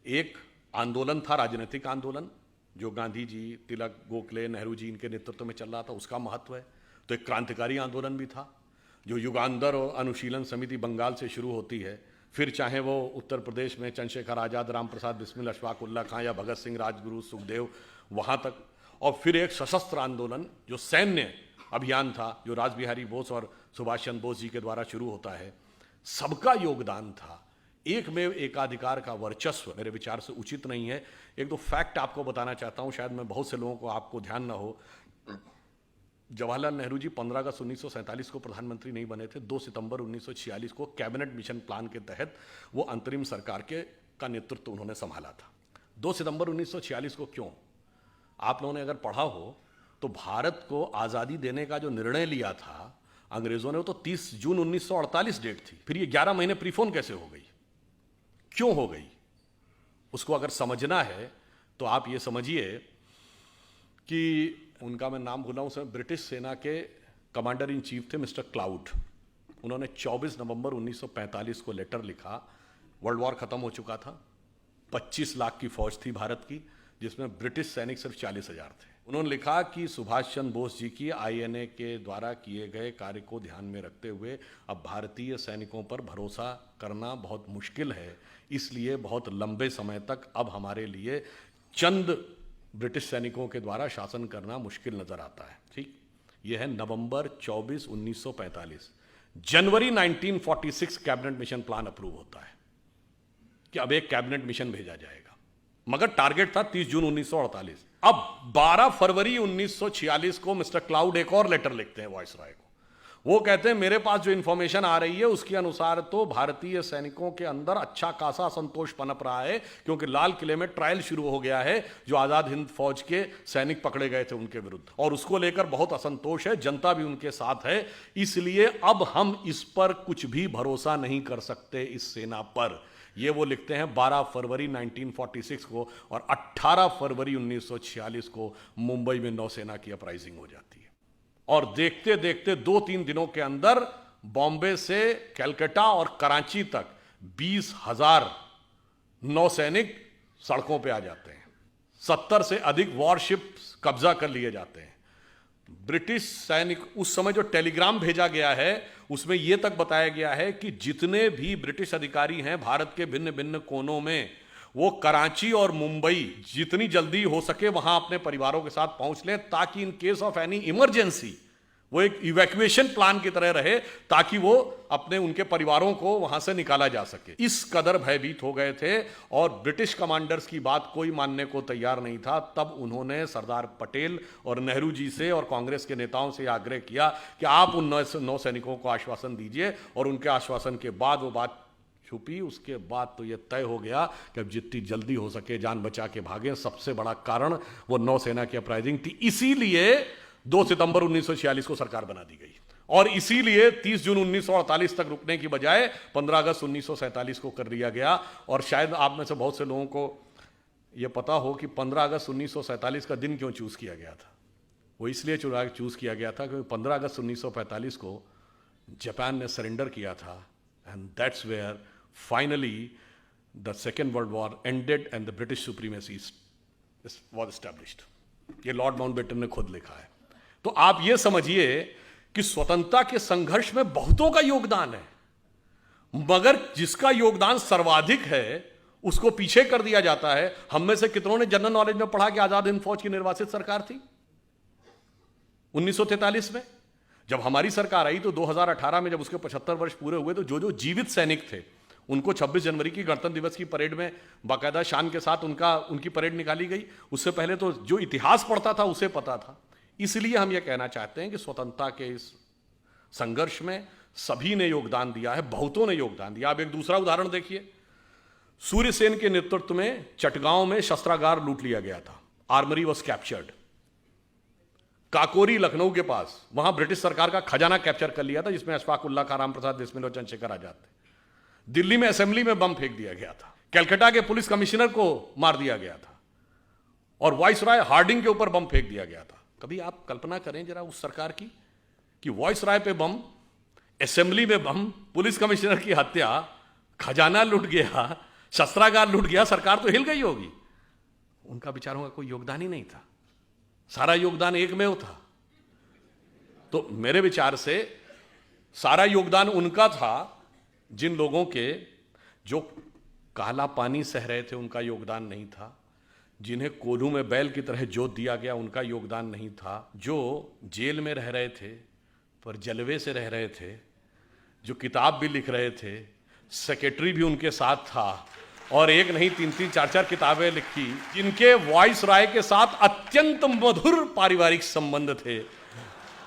एक आंदोलन था, राजनीतिक आंदोलन, जो गांधी जी, तिलक, गोखले, नेहरू जी इनके नेतृत्व में चल रहा था, उसका महत्व है। तो एक क्रांतिकारी आंदोलन भी था, जो युगांधर और अनुशीलन समिति बंगाल से शुरू होती है, फिर चाहे वो उत्तर प्रदेश में चंद्रशेखर आज़ाद, राम प्रसाद बिस्मिल, अशफाक उल्ला खां या भगत सिंह, राजगुरु, सुखदेव, वहाँ तक, और फिर एक सशस्त्र आंदोलन जो सैन्य अभियान था, जो रासबिहारी बोस और सुभाष चंद्र बोस जी के द्वारा शुरू होता है। सबका योगदान था। एक में एकाधिकार का वर्चस्व मेरे विचार से उचित नहीं है। एक दो फैक्ट आपको बताना चाहता हूं, शायद मैं बहुत से लोगों को आपको ध्यान ना हो। जवाहरलाल नेहरू जी 15 अगस्त 1947 को प्रधानमंत्री नहीं बने थे। 2 सितंबर 1946 को कैबिनेट मिशन प्लान के तहत वो अंतरिम सरकार का नेतृत्व उन्होंने संभाला था। 2 सितंबर 1946 को क्यों? आप लोगों ने अगर पढ़ा हो तो भारत को आज़ादी देने का जो निर्णय लिया था अंग्रेजों ने, वो तो 30 जून 1948 डेट थी। फिर ये 11 महीने प्रीफोन कैसे हो गई, क्यों हो गई? उसको अगर समझना है तो आप ये समझिए कि उनका मैं नाम भूला हूं, उसमें ब्रिटिश सेना के कमांडर इन चीफ थे मिस्टर क्लाउड। उन्होंने 24 नवंबर 1945 को लेटर लिखा। वर्ल्ड वॉर खत्म हो चुका था, 25 लाख की फौज थी भारत की, जिसमें ब्रिटिश सैनिक सिर्फ 40,000 थे। उन्होंने लिखा कि सुभाष चंद्र बोस जी की आईएनए के द्वारा किए गए कार्य को ध्यान में रखते हुए अब भारतीय सैनिकों पर भरोसा करना बहुत मुश्किल है, इसलिए बहुत लंबे समय तक अब हमारे लिए चंद ब्रिटिश सैनिकों के द्वारा शासन करना मुश्किल नजर आता है। ठीक, यह है नवंबर 24, 1945। जनवरी 1946 कैबिनेट मिशन प्लान अप्रूव होता है कि अब एक कैबिनेट मिशन भेजा जाएगा, मगर टारगेट था 30 जून 1948। अब 12 फरवरी 1946 को मिस्टर क्लाउड एक और लेटर लिखते हैं वायसराय को। वो कहते हैं मेरे पास जो इंफॉर्मेशन आ रही है उसके अनुसार तो भारतीय सैनिकों के अंदर अच्छा खासा असंतोष पनप रहा है, क्योंकि लाल किले में ट्रायल शुरू हो गया है जो आजाद हिंद फौज के सैनिक पकड़े गए थे उनके विरुद्ध, और उसको लेकर बहुत असंतोष है, जनता भी उनके साथ है, इसलिए अब हम इस पर कुछ भी भरोसा नहीं कर सकते, इस सेना पर। ये वो लिखते हैं 12 फरवरी 1946 को, और 18 फरवरी 1946 को मुंबई में नौसेना की अपराइजिंग हो जाती है। और देखते देखते 2-3 दिनों के अंदर बॉम्बे से कलकत्ता और कराची तक 20,000 नौसैनिक सड़कों पे आ जाते हैं। 70 से अधिक वॉरशिप्स कब्जा कर लिए जाते हैं। ब्रिटिश सैनिक, उस समय जो टेलीग्राम भेजा गया है उसमें यह तक बताया गया है कि जितने भी ब्रिटिश अधिकारी हैं भारत के भिन्न भिन्न कोनों में, वो कराची और मुंबई जितनी जल्दी हो सके वहां अपने परिवारों के साथ पहुंच लें, ताकि in case of any emergency वो एक इवैक्यूएशन प्लान की तरह रहे, ताकि वो अपने उनके परिवारों को वहां से निकाला जा सके। इस कदर भयभीत हो गए थे और ब्रिटिश कमांडर्स की बात कोई मानने को तैयार नहीं था। तब उन्होंने सरदार पटेल और नेहरू जी से और कांग्रेस के नेताओं से आग्रह किया कि आप उन नौसैनिकों को आश्वासन दीजिए, और उनके आश्वासन के बाद वो बात छुपी। उसके बाद तो यह तय हो गया कि अब जितनी जल्दी हो सके जान बचा के भागे। सबसे बड़ा कारण वो नौसेना की अपराइजिंग थी, इसीलिए 2 सितंबर 1946 को सरकार बना दी गई, और इसीलिए 30 जून 1948 तक रुकने की बजाय 15 अगस्त 1947 को कर दिया गया। और शायद आप में से बहुत से लोगों को यह पता हो कि 15 अगस्त 1947 का दिन क्यों चूज किया गया था। वो इसलिए चूज किया गया था क्योंकि 15 अगस्त 1945 को जापान ने सरेंडर किया था, and that's where finally the second world war ended and the British supremacy was established. ये लॉर्ड माउंटबेटन ने खुद लिखा है। तो आप ये समझिए कि स्वतंत्रता के संघर्ष में बहुतों का योगदान है, मगर जिसका योगदान सर्वाधिक है उसको पीछे कर दिया जाता है। हम में से कितनों ने जनरल नॉलेज में पढ़ा कि आजाद हिंद फौज की निर्वासित सरकार थी 1943 में? जब हमारी सरकार आई तो 2018 में जब उसके 75 वर्ष पूरे हुए, तो जो जीवित सैनिक थे उनको 26 जनवरी की गणतंत्र दिवस की परेड में बाकायदा शान के साथ उनकी परेड निकाली गई। उससे पहले तो जो इतिहास पढ़ता था उसे पता था। इसलिए हम यह कहना चाहते हैं कि स्वतंत्रता के इस संघर्ष में सभी ने योगदान दिया है, बहुतों ने योगदान दिया। अब एक दूसरा उदाहरण देखिए, सूर्यसेन के नेतृत्व में चटगांव में शस्त्रागार लूट लिया गया था। Armoury was captured. Kakori Lucknow के पास, वहां ब्रिटिश सरकार का खजाना कैप्चर कर लिया था, जिसमें अशफाक उल्ला खां, राम प्रसाद बिस्मिल और चंद्रशेखर आजाद थे। दिल्ली में असेंबली में बम फेंक दिया गया था। कलकत्ता के पुलिस कमिश्नर को मार दिया गया था, और वाइसराय हार्डिंग के ऊपर बम फेंक दिया गया था। कभी आप कल्पना करें जरा उस सरकार की कि वाइसराय पे बम, असेंबली में बम, पुलिस कमिश्नर की हत्या, खजाना लूट गया, शस्त्रागार लूट गया, सरकार तो हिल गई होगी। उनका बेचारों का कोई योगदान ही नहीं था, सारा योगदान एकमेव था। तो मेरे विचार से सारा योगदान उनका था, जिन लोगों के जो काला पानी सह रहे थे उनका योगदान नहीं था, जिन्हें कोल्हू में बैल की तरह जोत दिया गया उनका योगदान नहीं था, जो जेल में रह रहे थे पर जलवे से रह रहे थे, जो किताब भी लिख रहे थे, सेक्रेटरी भी उनके साथ था और एक नहीं 3-3 4-4 किताबें लिखी, जिनके वॉइस राय के साथ अत्यंत मधुर पारिवारिक संबंध थे,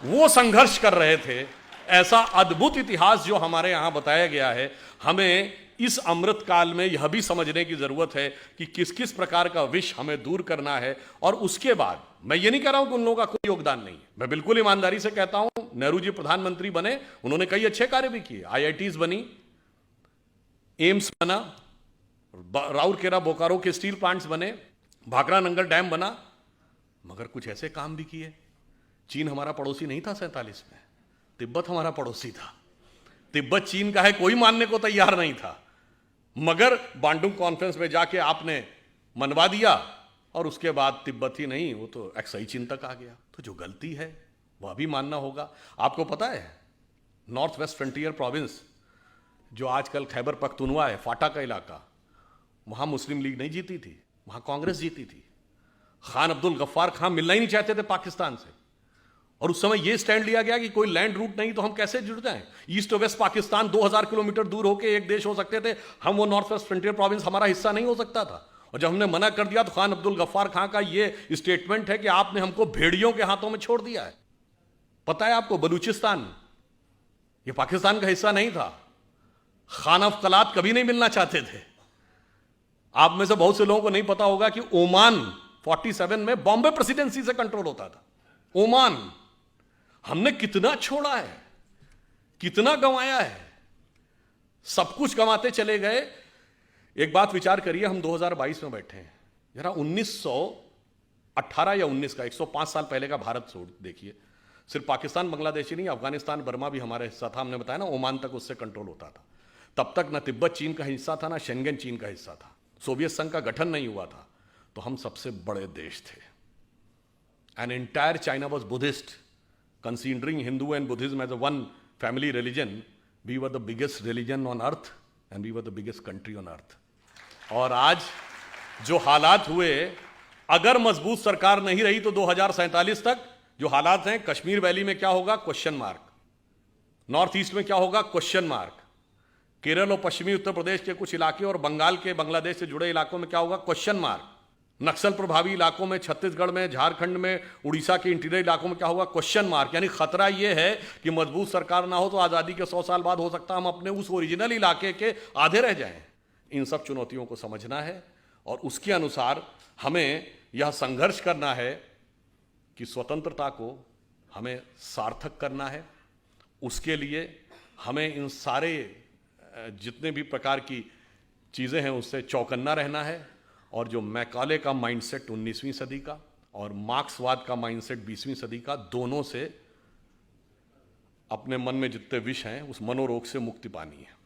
वो संघर्ष कर रहे थे। ऐसा अद्भुत इतिहास जो हमारे यहाँ बताया गया है, हमें इस अमृत काल में यह भी समझने की जरूरत है कि किस किस प्रकार का विष हमें दूर करना है। और उसके बाद मैं ये नहीं कह रहा हूं कि उन लोगों का कोई योगदान नहीं है, मैं बिल्कुल ईमानदारी से कहता हूं, नेहरू जी प्रधानमंत्री बने, उन्होंने कई अच्छे कार्य भी किए, IITs बनी, एम्स बना, राउरकेला बोकारो के स्टील प्लांट्स बने, भाखड़ा नंगल डैम बना, मगर कुछ ऐसे काम भी किए। चीन हमारा पड़ोसी नहीं था 47 में, तिब्बत हमारा पड़ोसी था। तिब्बत चीन का है कोई मानने को तैयार नहीं था, मगर बांडुंग कॉन्फ्रेंस में जाके आपने मनवा दिया और उसके बाद तिब्बत ही नहीं, वो तो एक्साई चीन तक आ गया। तो जो गलती है वह भी मानना होगा। आपको पता है नॉर्थ वेस्ट फ्रंटियर प्रोविंस जो आजकल खैबर पख्तूनवा है, फाटा का इलाका, वहां मुस्लिम लीग नहीं जीती थी, वहां कांग्रेस जीती थी। खान अब्दुल गफ्फार खान मिलना ही नहीं चाहते थे पाकिस्तान से, और उस समय यह स्टैंड लिया गया कि कोई लैंड रूट नहीं तो हम कैसे जुड़ जाएं। ईस्ट और वेस्ट पाकिस्तान 2000 किलोमीटर दूर होकर एक देश हो सकते थे, हम वो नॉर्थ वेस्ट फ्रंटियर प्रोविंस हमारा हिस्सा नहीं हो सकता था। और जब हमने मना कर दिया तो खान अब्दुल गफ्फार खान का ये स्टेटमेंट है कि आपने हमको भेड़ियों के हाथों में छोड़ दिया है। पता है आपको, बलूचिस्तान ये पाकिस्तान का हिस्सा नहीं था, खान ऑफ कलात कभी नहीं मिलना चाहते थे। आप में से बहुत से लोगों को नहीं पता होगा कि ओमान 47 में बॉम्बे प्रेसिडेंसी से कंट्रोल होता था। ओमान हमने कितना छोड़ा है, कितना गंवाया है, सब कुछ गंवाते चले गए। एक बात विचार करिए, हम 2022 में बैठे हैं, जरा 1918 या 19 का 105 साल पहले का भारत छोड़ देखिए। सिर्फ पाकिस्तान बांग्लादेश ही नहीं, अफगानिस्तान बर्मा भी हमारे हिस्सा था। हमने बताया ना, ओमान तक उससे कंट्रोल होता था। तब तक ना तिब्बत चीन का हिस्सा था, ना शेंगेन चीन का हिस्सा था, सोवियत संघ का गठन नहीं हुआ था। तो हम सबसे बड़े देश थे। And entire China was Buddhist, considering Hindu and Buddhism as a one family religion, we were the biggest religion on earth and we were the biggest country on earth. और आज जो हालात हुए, अगर मजबूत सरकार नहीं रही तो 2047 तक जो हालात हैं, कश्मीर वैली में क्या होगा, क्वेश्चन मार्क। नॉर्थ ईस्ट में क्या होगा, क्वेश्चन मार्क। केरल और पश्चिमी उत्तर प्रदेश के कुछ इलाके और बंगाल के, बांग्लादेश से जुड़े इलाकों में क्या होगा, क्वेश्चन मार्क। नक्सल प्रभावी इलाकों में, छत्तीसगढ़ में, झारखंड में, उड़ीसा के इंटीरियर इलाकों में क्या होगा, क्वेश्चन मार्क। यानी खतरा यह है कि मजबूत सरकार ना हो तो आज़ादी के 100 साल बाद हो सकता है हम अपने उस ओरिजिनल इलाके के आधे रह जाएं। इन सब चुनौतियों को समझना है और उसके अनुसार हमें यह संघर्ष करना है कि स्वतंत्रता को हमें सार्थक करना है। उसके लिए हमें इन सारे जितने भी प्रकार की चीज़ें हैं उससे चौकन्ना रहना है। और जो मैकाले का माइंडसेट 19वीं सदी का और मार्क्सवाद का माइंडसेट 20वीं सदी का, दोनों से अपने मन में जितने विष हैं उस मनोरोग से मुक्ति पानी है।